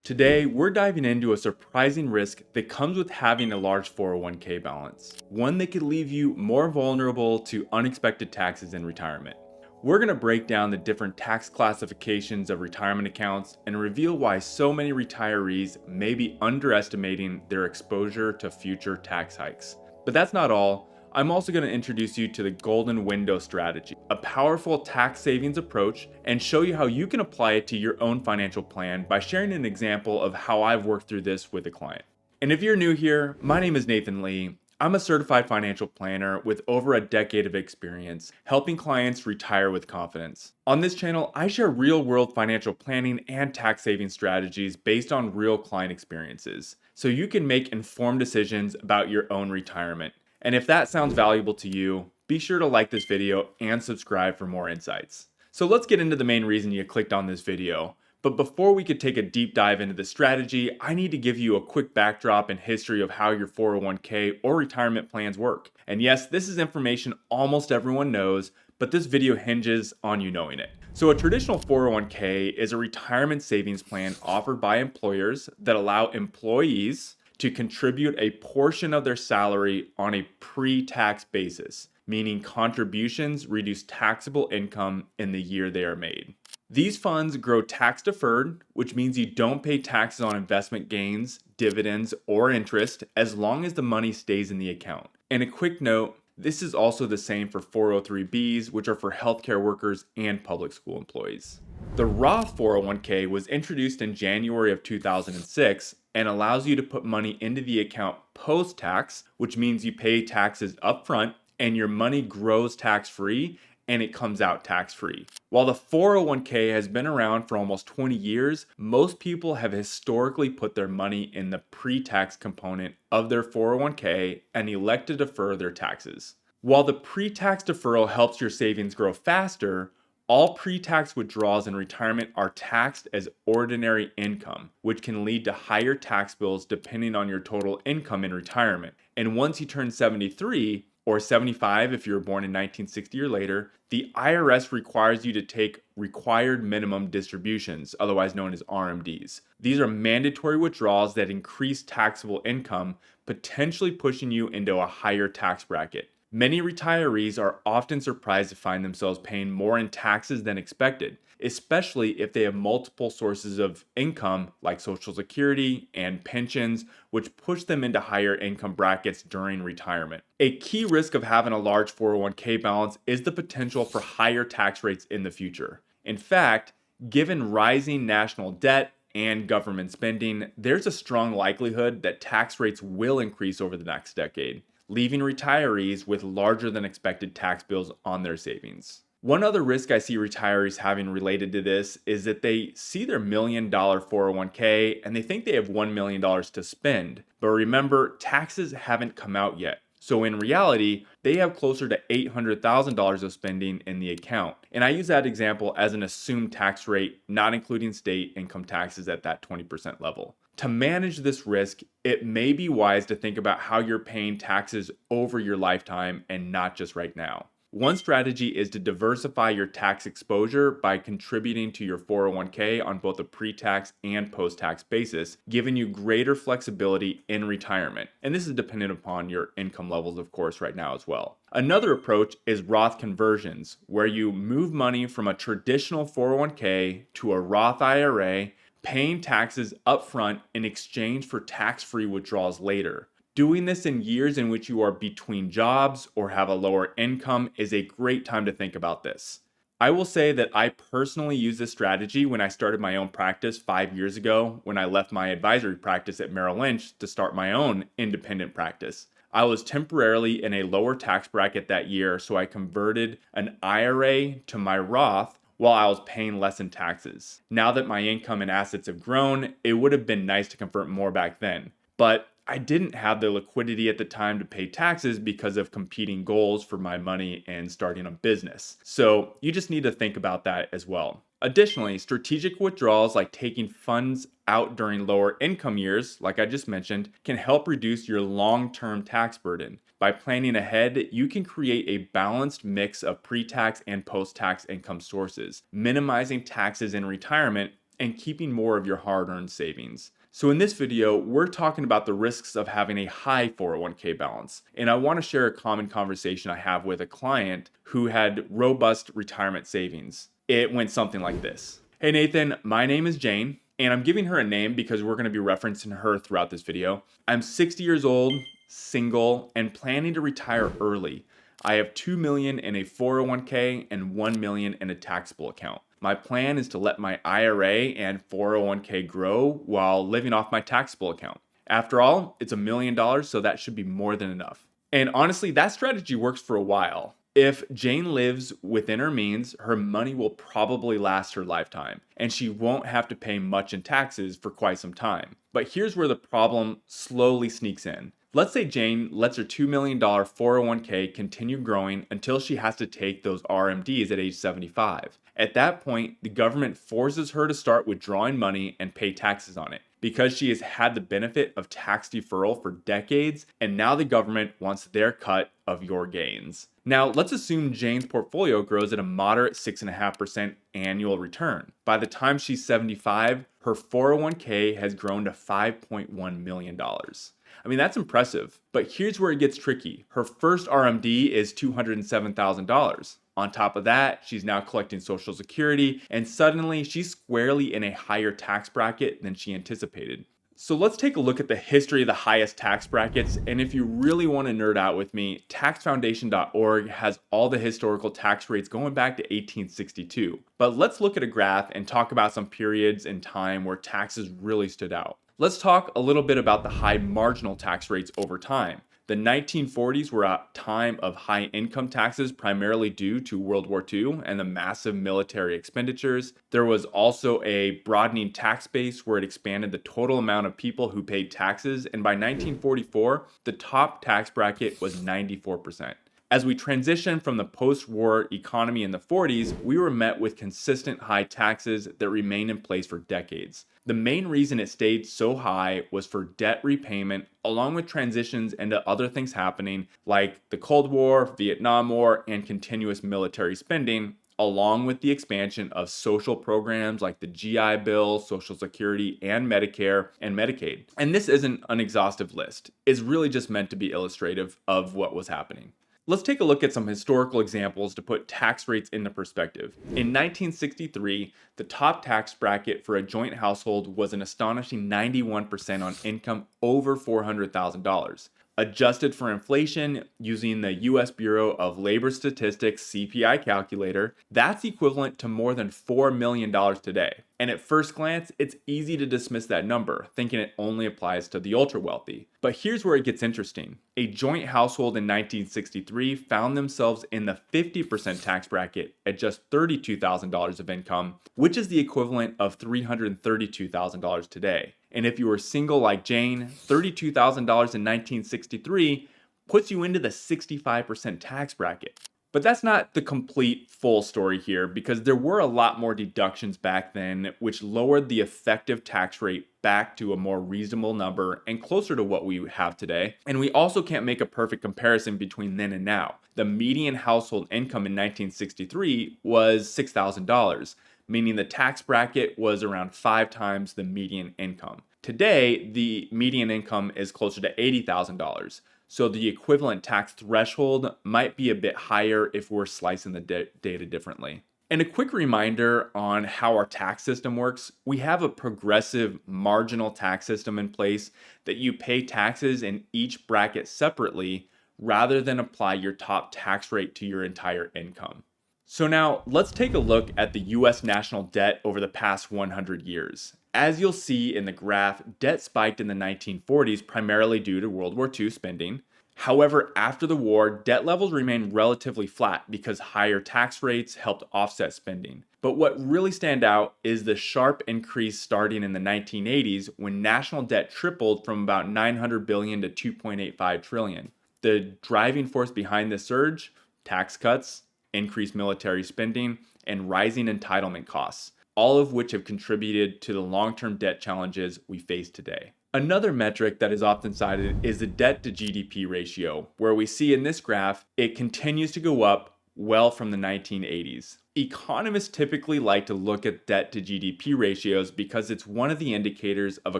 Today, we're diving into a surprising risk that comes with having a large 401k balance, one that could leave you more vulnerable to unexpected taxes in retirement. We're going to break down the different tax classifications of retirement accounts and reveal why so many retirees may be underestimating their exposure to future tax hikes. But that's not all. I'm also going to introduce you to the golden window strategy, a powerful tax savings approach, and show you how you can apply it to your own financial plan by sharing an example of how I've worked through this with a client. And if you're new here, my name is Nathan Lee. I'm a certified financial planner with over a decade of experience helping clients retire with confidence. On this channel, I share real-world financial planning and tax saving strategies based on real client experiences, so you can make informed decisions about your own retirement. And if that sounds valuable to you, be sure to like this video and subscribe for more insights. So let's get into the main reason you clicked on this video. But before we could take a deep dive into the strategy, I need to give you a quick backdrop and history of how your 401k or retirement plans work. And yes, this is information almost everyone knows, but this video hinges on you knowing it. So a traditional 401k is a retirement savings plan offered by employers that allow employees to contribute a portion of their salary on a pre-tax basis, meaning contributions reduce taxable income in the year they are made. These funds grow tax deferred, which means you don't pay taxes on investment gains, dividends, or interest as long as the money stays in the account. And a quick note, this is also the same for 403bs, which are for healthcare workers and public school employees. The Roth 401k was introduced in January of 2006 and allows you to put money into the account post-tax, which means you pay taxes upfront and your money grows tax-free and it comes out tax-free. While the 401k has been around for almost 20 years, most people have historically put their money in the pre-tax component of their 401k and elect to defer their taxes. While the pre-tax deferral helps your savings grow faster, all pre-tax withdrawals in retirement are taxed as ordinary income, which can lead to higher tax bills depending on your total income in retirement. And once you turn 73, or 75 if you were born in 1960 or later, the IRS requires you to take required minimum distributions, otherwise known as RMDs. These are mandatory withdrawals that increase taxable income, potentially pushing you into a higher tax bracket. Many retirees are often surprised to find themselves paying more in taxes than expected, especially if they have multiple sources of income like Social Security and pensions, which push them into higher income brackets during retirement. A key risk of having a large 401k balance is the potential for higher tax rates in the future. In fact, given rising national debt and government spending, there's a strong likelihood that tax rates will increase over the next decade, leaving retirees with larger than expected tax bills on their savings. One other risk I see retirees having related to this is that they see their $1 million 401k and they think they have $1 million to spend. But remember, taxes haven't come out yet. So in reality, they have closer to $800,000 of spending in the account. And I use that example as an assumed tax rate, not including state income taxes at that 20% level. To manage this risk, it may be wise to think about how you're paying taxes over your lifetime and not just right now. One strategy is to diversify your tax exposure by contributing to your 401k on both a pre-tax and post-tax basis, giving you greater flexibility in retirement. And this is dependent upon your income levels, of course, right now as well. Another approach is Roth conversions, where you move money from a traditional 401k to a Roth IRA, paying taxes upfront in exchange for tax-free withdrawals later. Doing this in years in which you are between jobs or have a lower income is a great time to think about this. I will say that I personally used this strategy when I started my own practice 5 years ago when I left my advisory practice at Merrill Lynch to start my own independent practice. I was temporarily in a lower tax bracket that year, so I converted an IRA to my Roth while I was paying less in taxes. Now that my income and assets have grown, it would have been nice to convert more back then. But I didn't have the liquidity at the time to pay taxes because of competing goals for my money and starting a business. So you just need to think about that as well. Additionally, strategic withdrawals like taking funds out during lower income years, like I just mentioned, can help reduce your long-term tax burden. By planning ahead, you can create a balanced mix of pre-tax and post-tax income sources, minimizing taxes in retirement and keeping more of your hard-earned savings. So in this video, we're talking about the risks of having a high 401k balance. And I want to share a common conversation I have with a client who had robust retirement savings. It went something like this. Hey Nathan, my name is Jane, and I'm giving her a name because we're going to be referencing her throughout this video. I'm 60 years old, single, and planning to retire early. I have $2 million in a 401k and $1 million in a taxable account. My plan is to let my IRA and 401k grow while living off my taxable account. After all, it's $1 million, so that should be more than enough. And honestly, that strategy works for a while. If Jane lives within her means, her money will probably last her lifetime, and she won't have to pay much in taxes for quite some time. But here's where the problem slowly sneaks in. Let's say Jane lets her $2 million 401k continue growing until she has to take those RMDs at age 75. At that point, the government forces her to start withdrawing money and pay taxes on it because she has had the benefit of tax deferral for decades, and now the government wants their cut of your gains. Now, let's assume Jane's portfolio grows at a moderate 6.5% annual return. By the time she's 75, her 401k has grown to $5.1 million. I mean, that's impressive, but here's where it gets tricky. Her first RMD is $207,000. On top of that, she's now collecting Social Security, and suddenly she's squarely in a higher tax bracket than she anticipated. So let's take a look at the history of the highest tax brackets, and if you really want to nerd out with me, taxfoundation.org has all the historical tax rates going back to 1862. But let's look at a graph and talk about some periods in time where taxes really stood out. Let's talk a little bit about the high marginal tax rates over time. The 1940s were a time of high income taxes, primarily due to World War II and the massive military expenditures. There was also a broadening tax base where it expanded the total amount of people who paid taxes, and by 1944, the top tax bracket was 94%. As we transitioned from the post-war economy in the 40s, we were met with consistent high taxes that remained in place for decades. The main reason it stayed so high was for debt repayment, along with transitions into other things happening like the Cold War, Vietnam War, and continuous military spending, along with the expansion of social programs like the GI Bill, Social Security, and Medicare and Medicaid. And this isn't an exhaustive list. It's really just meant to be illustrative of what was happening. Let's take a look at some historical examples to put tax rates into perspective. In 1963, the top tax bracket for a joint household was an astonishing 91% on income over $400,000. Adjusted for inflation using the U.S. Bureau of Labor Statistics CPI calculator, that's equivalent to more than $4 million today. And at first glance, it's easy to dismiss that number, thinking it only applies to the ultra wealthy. But here's where it gets interesting. A joint household in 1963 found themselves in the 50% tax bracket at just $32,000 of income, which is the equivalent of $332,000 today. And if you were single like Jane, $32,000 in 1963 puts you into the 65% tax bracket. But that's not the complete full story here, because there were a lot more deductions back then, which lowered the effective tax rate back to a more reasonable number and closer to what we have today. And we also can't make a perfect comparison between then and now. The median household income in 1963 was $6,000. Meaning the tax bracket was around 5 times the median income. Today, the median income is closer to $80,000. So the equivalent tax threshold might be a bit higher if we're slicing the data differently. And a quick reminder on how our tax system works. We have a progressive marginal tax system in place that you pay taxes in each bracket separately rather than apply your top tax rate to your entire income. So now let's take a look at the US national debt over the past 100 years. As you'll see in the graph, debt spiked in the 1940s primarily due to World War II spending. However, after the war, debt levels remained relatively flat because higher tax rates helped offset spending. But what really stand out is the sharp increase starting in the 1980s when national debt tripled from about $900 billion to $2.85 trillion. The driving force behind this surge, tax cuts, increased military spending, and rising entitlement costs, all of which have contributed to the long-term debt challenges we face today. Another metric that is often cited is the debt to GDP ratio, where we see in this graph, it continues to go up well from the 1980s. Economists typically like to look at debt to GDP ratios because it's one of the indicators of a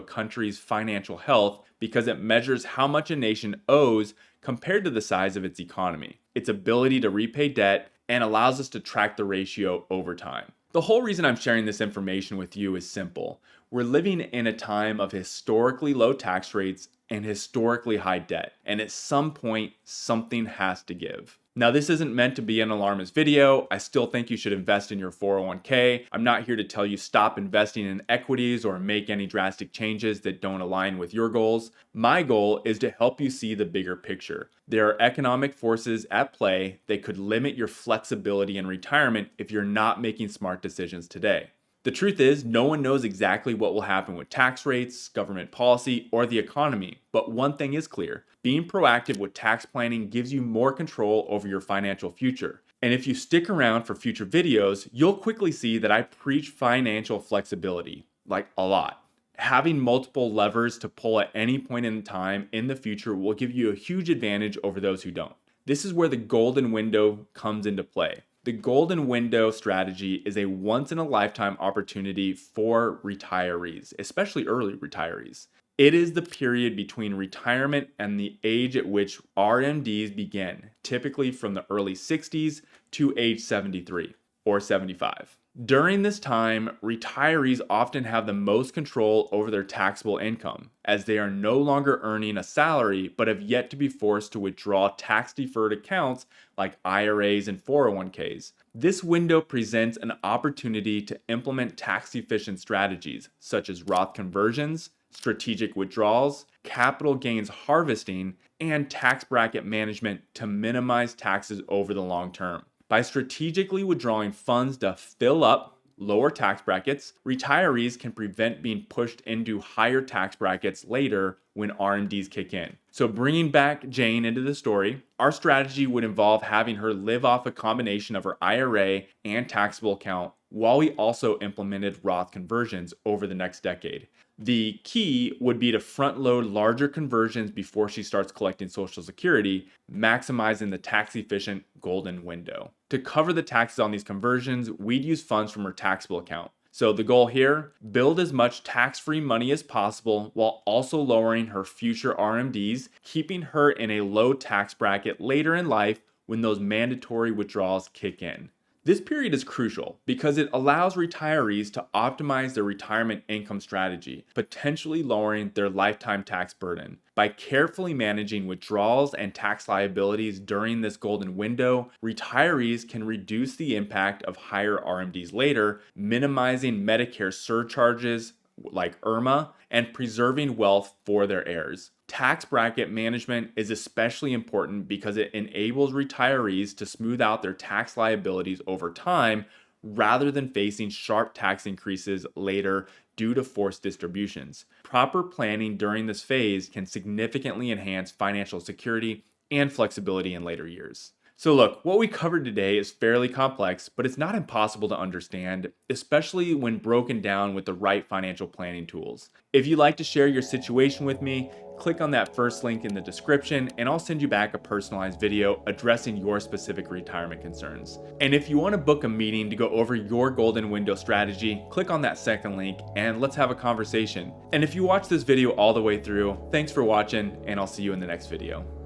country's financial health because it measures how much a nation owes compared to the size of its economy, its ability to repay debt, and allows us to track the ratio over time. The whole reason I'm sharing this information with you is simple. We're living in a time of historically low tax rates and historically high debt, and at some point, something has to give. Now, this isn't meant to be an alarmist video. I still think you should invest in your 401k. I'm not here to tell you stop investing in equities or make any drastic changes that don't align with your goals. My goal is to help you see the bigger picture. There are economic forces at play that could limit your flexibility in retirement if you're not making smart decisions today. The truth is, no one knows exactly what will happen with tax rates, government policy, or the economy, but one thing is clear. Being proactive with tax planning gives you more control over your financial future. And if you stick around for future videos, you'll quickly see that I preach financial flexibility, like a lot. Having multiple levers to pull at any point in time in the future will give you a huge advantage over those who don't. This is where the golden window comes into play. The golden window strategy is a once-in-a-lifetime opportunity for retirees, especially early retirees. It is the period between retirement and the age at which RMDs begin, typically from the early 60s to age 73 or 75. During this time, retirees often have the most control over their taxable income, as they are no longer earning a salary but have yet to be forced to withdraw tax-deferred accounts like IRAs and 401ks. This window presents an opportunity to implement tax-efficient strategies such as Roth conversions, strategic withdrawals, capital gains harvesting, and tax bracket management to minimize taxes over the long term. By strategically withdrawing funds to fill up lower tax brackets, retirees can prevent being pushed into higher tax brackets later when RMDs kick in. So bringing back Jane into the story, our strategy would involve having her live off a combination of her IRA and taxable account while we also implemented Roth conversions over the next decade. The key would be to front load larger conversions before she starts collecting Social Security, maximizing the tax efficient golden window. To cover the taxes on these conversions, we'd use funds from her taxable account. So the goal here, build as much tax-free money as possible while also lowering her future RMDs, keeping her in a low tax bracket later in life when those mandatory withdrawals kick in. This period is crucial because it allows retirees to optimize their retirement income strategy, potentially lowering their lifetime tax burden. By carefully managing withdrawals and tax liabilities during this golden window, retirees can reduce the impact of higher RMDs later, minimizing Medicare surcharges like IRMA, and preserving wealth for their heirs. Tax bracket management is especially important because it enables retirees to smooth out their tax liabilities over time rather than facing sharp tax increases later due to forced distributions. Proper planning during this phase can significantly enhance financial security and flexibility in later years. So look, what we covered today is fairly complex, but it's not impossible to understand, especially when broken down with the right financial planning tools. If you'd like to share your situation with me, click on that first link in the description and I'll send you back a personalized video addressing your specific retirement concerns. And if you want to book a meeting to go over your golden window strategy, click on that second link and let's have a conversation. And if you watch this video all the way through, thanks for watching and I'll see you in the next video.